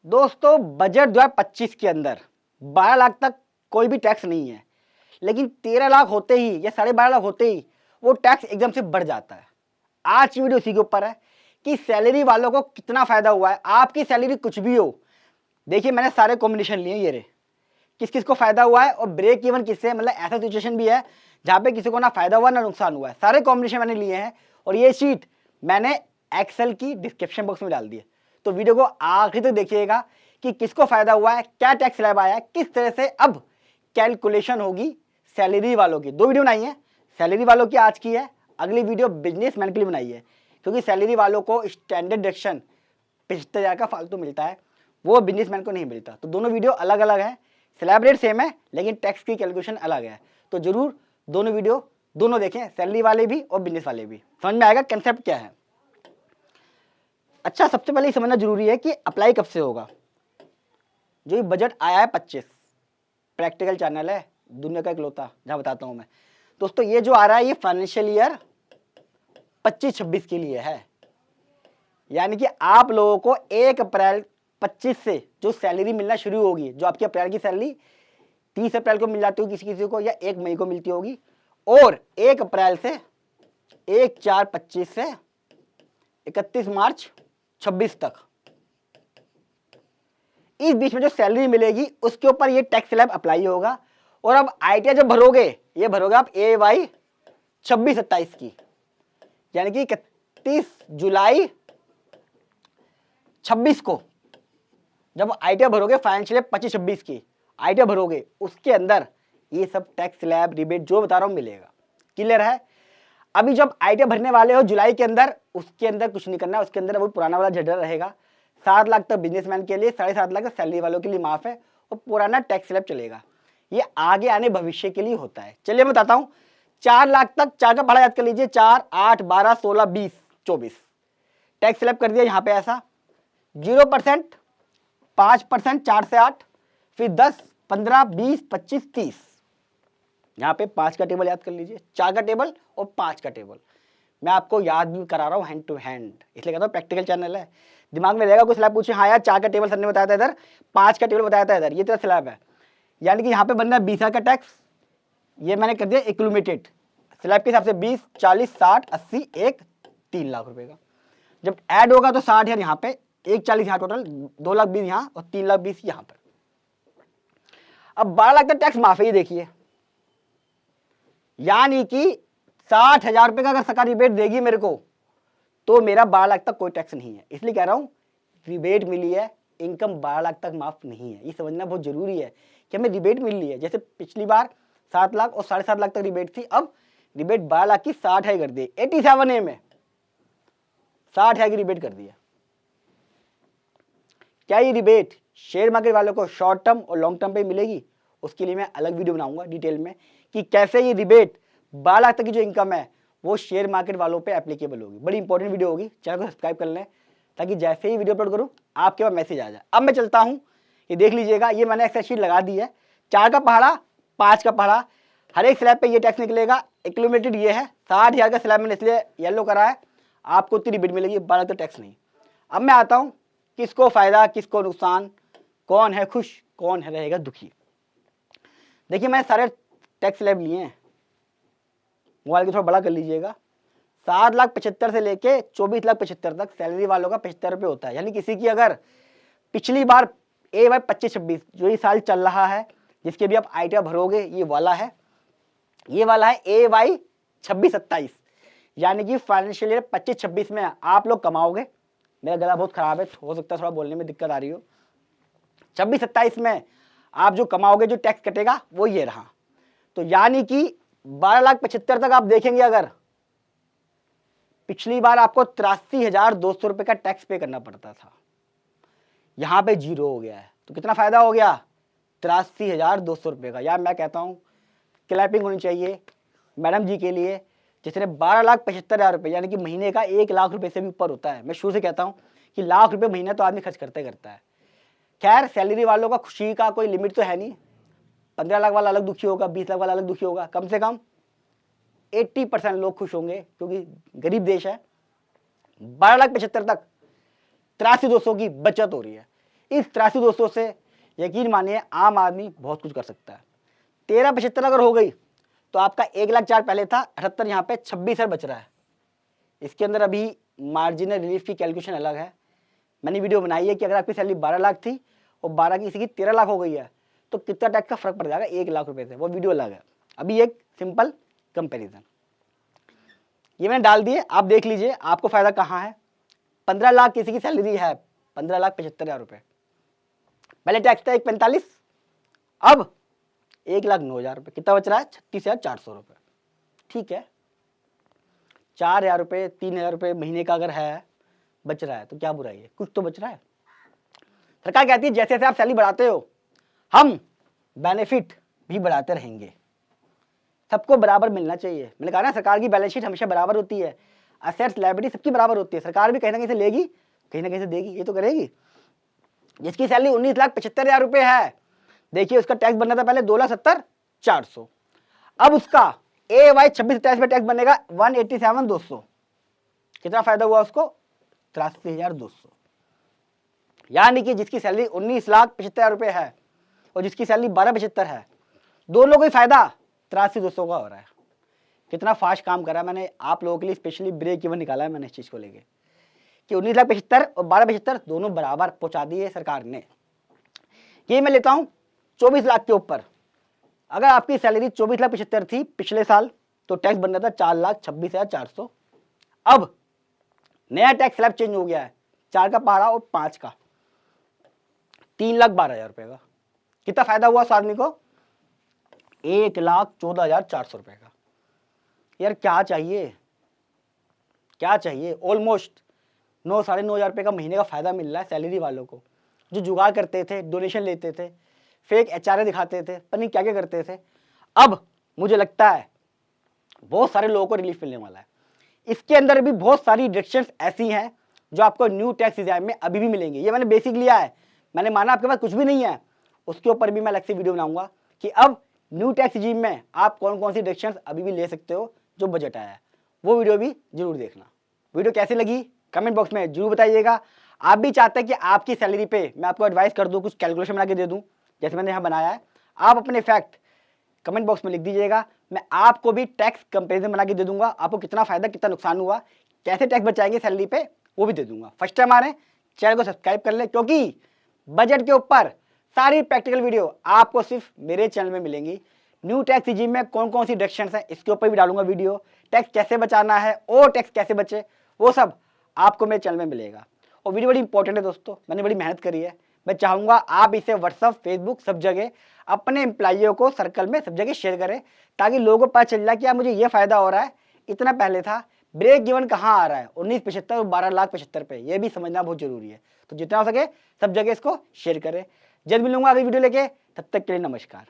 दोस्तों बजट 2025 के अंदर 12 लाख तक कोई भी टैक्स नहीं है, लेकिन 13 लाख होते ही या 12.5 लाख होते ही वो टैक्स एकदम से बढ़ जाता है। आज की वीडियो इसी के ऊपर है कि सैलरी वालों को कितना फायदा हुआ है। आपकी सैलरी कुछ भी हो, देखिए मैंने सारे कॉम्बिनेशन लिए ये रहे, किस किस को फायदा हुआ है और ब्रेक इवन किससे, मतलब ऐसा सिचुएशन भी है जहां पे किसी को ना फायदा हुआ ना नुकसान हुआ है। सारे कॉम्बिनेशन मैंने लिए हैं और ये शीट मैंने एक्सेल की डिस्क्रिप्शन बॉक्स में डाल दी है। तो वीडियो को आखिर तक देखिएगा कि किसको फायदा हुआ है, क्या टैक्स स्लैब आया है, किस तरह से अब कैलकुलेशन होगी सैलरी वालों की। दो वीडियो बनाई है, सैलरी वालों की आज की है, अगली वीडियो बिजनेसमैन के लिए बनाई है, क्योंकि सैलरी वालों को स्टैंडर्ड डिडक्शन 75,000 का फालतू मिलता है, वो बिजनेसमैन को नहीं मिलता। तो दोनों वीडियो अलग अलग है, स्लैब रेट सेम है लेकिन टैक्स की कैलकुलेशन अलग है। तो जरूर दोनों वीडियो दोनों देखें, सैलरी वाले भी और बिजनेस वाले भी, समझ में आएगा कंसेप्ट क्या है। अच्छा, सबसे पहले ये समझना जरूरी है कि अप्लाई कब से होगा। जो ये बजट आया है 25, प्रैक्टिकल चैनल है दुनिया का इकलौता जहां बताता हूं मैं। दोस्तों ये जो आ रहा है ये फाइनेंशियल ईयर 25-26 के लिए है, यानी कि आप लोगों को 1 अप्रैल 25 से जो सैलरी मिलना शुरू होगी, जो आपकी अप्रैल की सैलरी 30 अप्रैल को मिल जाती होगी किसी किसी को, या 1 मई को मिलती होगी, और 1 अप्रैल से 1/4/25 से 31 मार्च 26 तक, इस बीच में जो सैलरी मिलेगी उसके ऊपर ये टैक्स स्लैब अप्लाई होगा। और अब आईटीआर जब भरोगे, ये भरोगे आप AY 26-27 की, यानी कि 31 जुलाई 26 को जब आईटीआर भरोगे, फाइनेंशियल 25-26 की आईटीआर भरोगे, उसके अंदर ये सब टैक्स स्लैब रिबेट जो बता रहा हूं मिलेगा। क्लियर है। अभी जब आईटीआर भरने वाले हो जुलाई के अंदर, उसके अंदर कुछ नहीं करना, उसके अंदर वो पुराना वाला झगड़ा रहेगा। 7 लाख तक बिजनेसमैन के लिए, 7.5 लाख तक सैलरी वालों के लिए माफ है, और पुराना टैक्स स्लैब चलेगा। ये आगे आने भविष्य के लिए होता है। चलिए मैं बताता हूं। 4 लाख तक, 4 का भाड़ा याद कर लीजिए, 4, 8, 12, 16, 20, 24 टैक्स स्लैब कर दिया। यहां पे ऐसा 0%, 5%, 4 से 8, फिर 10, 15, 20, 25, 30। यहां पे 5 का टेबल याद कर लीजिए, 4 का टेबल और 5 का टेबल। मैं आपको याद भी करा रहा हूं हैंड टू हैंड, इसलिए कहता हूं प्रैक्टिकल चैनल है। दिमाग में रहेगा, कोई स्लैब पूछे, हाँ यार 4 का टेबल सर ने बताया था इधर, 5 का टेबल बताया था इधर, ये तेरा स्लैब है। यानी कि यहाँ पे बनना है 20 का टैक्स, ये मैंने कर दिया एक्लूमेटेड स्लैब के हिसाब से 20, 40, 60, 80, 3 लाख रुपए का। जब ऐड होगा तो 60 यार यहाँ पे, 140 यहाँ टोटल, 2 लाख 20 यहाँ और 3 लाख 20 यहाँ पर। अब 12 लाख का टैक्स माफ है, ये देखिए, यानी कि 60,000 रुपए का अगर सरकार रिबेट देगी मेरे को, तो मेरा 12 लाख तक कोई टैक्स नहीं है। इसलिए कह रहा हूं रिबेट मिली है, इनकम 12 लाख तक माफ नहीं है। ये समझना बहुत जरूरी है कि हमें रिबेट मिल रही है। जैसे पिछली बार 7 लाख और 7.5 लाख तक रिबेट थी, अब रिबेट 12 लाख की 60 कर दी, 87A में 60 की रिबेट कर दिया। क्या ये रिबेट शेयर मार्केट वालों को शॉर्ट टर्म और लॉन्ग टर्म पे मिलेगी? उसके लिए मैं अलग वीडियो बनाऊंगा डिटेल में कि कैसे ये रिबेट 12 लाख तक की जो इनकम है वो शेयर मार्केट वालों पे एप्लीकेबल होगी। बड़ी इंपॉर्टेंट वीडियो होगी, चैनल को सब्सक्राइब कर लें ताकि जैसे ही वीडियो अपलोड करूं आपके पास मैसेज आ जाए। अब मैं चलता हूं, ये देख लीजिएगा, ये मैंने एक्सेल शीट लगा दी है। 4 का पहाड़ा, 5 का पहाड़ा, हर एक स्लैब पे ये टैक्स निकलेगा। एक्लूमेटेड ये है, 60,000 का स्लैब मैंने इसलिए येलो करा है, आपको उतनी रिबेट मिलेगी, 12 का टैक्स नहीं। अब मैं आता हूँ किसको फायदा किसको नुकसान, कौन है खुश कौन है रहेगा दुखी। देखिए मैंने सारे टैक्स स्लैब लिए हैं, मोबाइल को थोड़ा बड़ा कर लीजिएगा। 7,75,000 से लेके 24,75,000 तक सैलरी वालों का 75 रुपये होता है। यानी किसी की अगर पिछली बार AY 25-26 जो ये साल चल रहा है, जिसके भी आप आईटीआर भरोगे, ये वाला है, ये वाला है AY 26-27, यानी कि फाइनेंशियल ईयर 25-26 में आप लोग कमाओगे। मेरा गला बहुत खराब है, हो सकता है थोड़ा बोलने में दिक्कत आ रही हो। 26-27 में आप जो कमाओगे, जो टैक्स कटेगा वो ये रहा। तो यानी कि 12,75,000 तक आप देखेंगे, अगर पिछली बार आपको 83,200 रुपए का टैक्स पे करना पड़ता था, यहां पे 0 हो गया है, तो कितना फायदा हो गया? 83,200 रुपए का। यार मैं कहता हूं क्लैपिंग होनी चाहिए मैडम जी के लिए, जिसने 12,75,000 रुपए, यानी कि महीने का 1 लाख रुपए से भी ऊपर होता है। मैं शुरू से कहता हूं कि लाख रुपए महीना तो आदमी खर्च करते करता है। खैर सैलरी वालों का खुशी का कोई लिमिट तो है नहीं, 15 लाख वाला अलग दुखी होगा, 20 लाख वाला अलग दुखी होगा, कम से कम 80% लोग खुश होंगे, क्योंकि गरीब देश है। 12,75,000 तक 83,200 की बचत हो रही है। इस 83,200 से यकीन मानिए आम आदमी बहुत कुछ कर सकता है। 13,75 अगर हो गई तो आपका 1,04,000 पहले था, 78 यहाँ पे 26,000 बच रहा है। इसके अंदर अभी मार्जिनल रिलीफ की कैलकुलेशन अलग है। मैंने वीडियो बनाई है कि अगर आपकी सैलरी 12 लाख थी और 12 की किसी की 13 लाख हो गई है तो कितना टैक्स का फर्क पड़ जाएगा 1 लाख रुपए से, वो वीडियो अलग है। अभी एक सिंपल कंपैरिजन ये मैंने डाल दिए, आप देख लीजिए आपको फायदा कहाँ है। 15 लाख किसी की सैलरी है, 15,75,000 रुपये, पहले टैक्स था 1,45, अब 1,09,000 रुपये, कितना बच रहा है 36,400 रुपये। ठीक है, 4,000 रुपये 3,000 रुपये महीने का अगर है बच रहा है तो क्या बुराई है, कुछ तो बच रहा है। सरकार कहती है जैसे जैसे आप सैलरी बढ़ाते हो हम बेनिफिट भी बढ़ाते रहेंगे, सबको बराबर मिलना चाहिए। मैंने कहा ना सरकार की बैलेंस शीट हमेशा बराबर होती है, असेट्स लायबिलिटी सबकी बराबर होती है। सरकार भी कहीं ना कहीं से लेगी कहीं ना कहीं से देगी, ये तो करेगी। जिसकी सैलरी 19,75,000 रुपये है, देखिए उसका टैक्स बनना था पहले 2,70,400, अब उसका AY 26 टैक्स में टैक्स बनेगा 187,200। कितना फायदा हुआ उसको 83,200। यानी कि जिसकी सैलरी 19,75,000 रुपये है और जिसकी सैलरी 12,75 है, दोनों को ही फायदा 83,200 का हो रहा है। कितना फास्ट काम करा है मैंने आप लोगों के लिए, स्पेशली ब्रेक इवन निकाला है मैंने इस चीज को लेके कि 19,75,000 और 12,75,000 दोनों बराबर पहुंचा दिए सरकार ने। ये मैं लेता हूं 24 लाख के ऊपर, अगर आपकी सैलरी 24,75,000 थी पिछले साल तो टैक्स बन रहा था 4,26,400। अब नया टैक्स स्लैब चेंज हो गया है, 4 का पहाड़ा और 5 का, 3,12,000 रुपए का। कितना फायदा हुआ उस आदमी को 1,14,400 रुपए का। यार क्या चाहिए, क्या चाहिए, ऑलमोस्ट 9-9,500 रुपए का महीने का फायदा मिल रहा है सैलरी वालों को, जो जुगाड़ करते थे, डोनेशन लेते थे, फेक HRA दिखाते थे, पता नहीं क्या क्या करते थे। अब मुझे लगता है बहुत सारे लोगों को रिलीफ मिलने वाला है। इसके अंदर भी बहुत सारी डिडक्शंस ऐसी हैं जो आपको न्यू टैक्स रिजाइम में अभी भी मिलेंगे। ये मैंने बेसिक लिया है, मैंने माना आपके पास कुछ भी नहीं है, उसके ऊपर भी मैं अलग से वीडियो बनाऊंगा कि अब न्यू टैक्स रिजीम में आप कौन कौन सी डिडक्शंस अभी भी ले सकते हो जो बजट आया है, वो वीडियो भी जरूर देखना। वीडियो कैसी लगी कमेंट बॉक्स में जरूर बताइएगा। आप भी चाहते हैं कि आपकी सैलरी पे मैं आपको एडवाइस कर दूं, कुछ कैलकुलेशन बना के दे दूं जैसे मैंने यहाँ बनाया है, आप अपने फैक्ट कमेंट बॉक्स में लिख दीजिएगा। मैं आपको भी टैक्स कंपेरिजन बना के दे दूंगा, आपको कितना फायदा कितना नुकसान हुआ, कैसे टैक्स बचाएंगे सैलरी पे वो भी दे दूंगा। फर्स्ट टाइम आ रहे हैं चैनल को सब्सक्राइब कर ले, क्योंकि बजट के ऊपर सारी प्रैक्टिकल वीडियो आपको सिर्फ मेरे चैनल में मिलेंगी। न्यू टैक्स रिजीम में कौन कौन सी डिडक्शंस है इसके ऊपर भी डालूंगा वीडियो, टैक्स कैसे बचाना है और टैक्स कैसे बचे वो सब आपको मेरे चैनल में मिलेगा। और वीडियो बड़ी इंपॉर्टेंट है दोस्तों, मैंने बड़ी मेहनत करी है, मैं चाहूंगा आप इसे व्हाट्सअप फेसबुक सब जगह अपने एम्प्लॉइयों को सर्कल में सब जगह शेयर करें, ताकि लोगों को पता चल जाए कि यार मुझे ये फायदा हो रहा है, इतना पहले था, ब्रेक गिवन कहाँ आ रहा है 19,75,000 और 12,75,000 पे, ये भी समझना बहुत जरूरी है। तो जितना हो सके सब जगह इसको शेयर करें। जल्द मिलूंगा अगली वीडियो लेके, तब तक के लिए नमस्कार।